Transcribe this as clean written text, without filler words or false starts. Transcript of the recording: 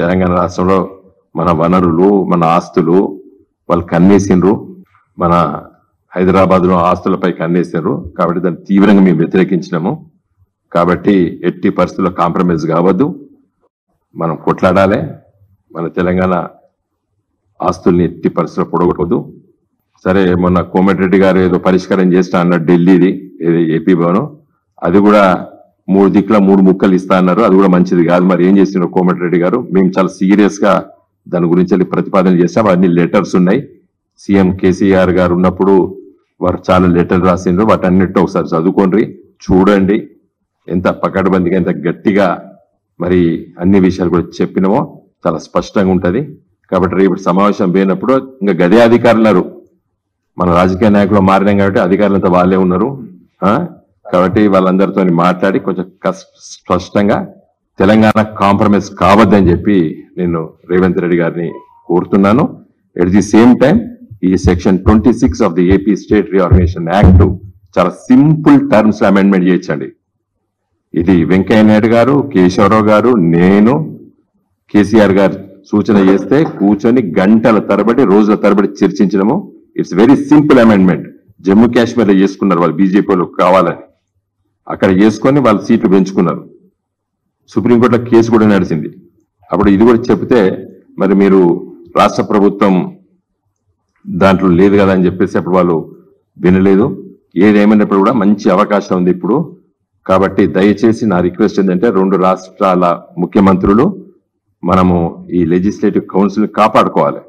తెలంగాణ రాష్ట్రంలో మన వనరులు, మన ఆస్తులు వాళ్ళు కన్నేసిండ్రు. మన హైదరాబాద్లో ఆస్తులపై కన్నేసిండ్రు. కాబట్టి దాన్ని తీవ్రంగా మేము వ్యతిరేకించినాము. కాబట్టి ఎట్టి పరిస్థితుల్లో కాంప్రమైజ్ కావద్దు, మనం కొట్లాడాలి. మన తెలంగాణ ఆస్తుల్ని ఎట్టి పరిస్థితుల్లో పొడగొట్టవద్దు. సరే, మొన్న కోమటిరెడ్డి గారు ఏదో పరిష్కారం చేస్తా అన్నారు, ఢిల్లీది ఏపీ భవనం, అది కూడా 3 దిక్కుల 3 ముక్కలు ఇస్తా అన్నారు. అది కూడా మంచిది కాదు. మరి ఏం చేస్తున్నారు కోమటిరెడ్డి గారు? మేము చాలా సీరియస్ గా దాని గురించి ప్రతిపాదన చేస్తాం. అన్ని లెటర్స్ ఉన్నాయి. సీఎం కేసీఆర్ గారు ఉన్నప్పుడు వారు చాలా లెటర్లు రాసిండ్రు. వాటన్నిటితో ఒకసారి చదువుకోండి, చూడండి ఎంత పకడ్బందీగా, ఎంత గట్టిగా మరి అన్ని విషయాలు కూడా చెప్పినామో చాలా స్పష్టంగా ఉంటది. కాబట్టి రేపు సమావేశం పోయినప్పుడు ఇంకా గదే అధికారులు మన రాజకీయ నాయకులు మారినాం కాబట్టి అధికారులంతా వాళ్ళే ఉన్నారు. కాబట్టి వాళ్ళందరితో మాట్లాడి కొంచెం స్పష్టంగా తెలంగాణ కాంప్రమైజ్ కావద్దని చెప్పి నేను రేవంత్ రెడ్డి గారిని కోరుతున్నాను. ఎట్ ది సేమ్ టైం ఈ section 26 of the AP state reorganisation act చాలా సింపుల్ టర్మ్స్ అమెండ్మెంట్ చేయొచ్చండి. ఇది వెంకయ్య నాయుడు గారు, కేశవరావు గారు, నేను, కేసీఆర్ గారు సూచన చేస్తే కూర్చొని గంటల తరబడి, రోజుల తరబడి చర్చించడము. It's very simple amendment. Jammu కాశ్మీర్లో చేసుకున్నారు వాళ్ళు, బీజేపీలో కావాలని అక్కడ చేసుకొని వాళ్ళు సీట్లు పెంచుకున్నారు. సుప్రీంకోర్టులో కేసు కూడా నడిచింది. అప్పుడు ఇది కూడా చెప్తే మరి మీరు రాష్ట్ర ప్రభుత్వం దాంట్లో లేదు కదా అని చెప్పేసి అప్పుడు వాళ్ళు వినలేదు. ఏదేమైనప్పుడు కూడా మంచి అవకాశం ఉంది ఇప్పుడు. కాబట్టి దయచేసి నా రిక్వెస్ట్ ఏంటంటే 2 రాష్ట్రాల ముఖ్యమంత్రులు మనము ఈ లెజిస్లేటివ్ కౌన్సిల్ కాపాడుకోవాలి.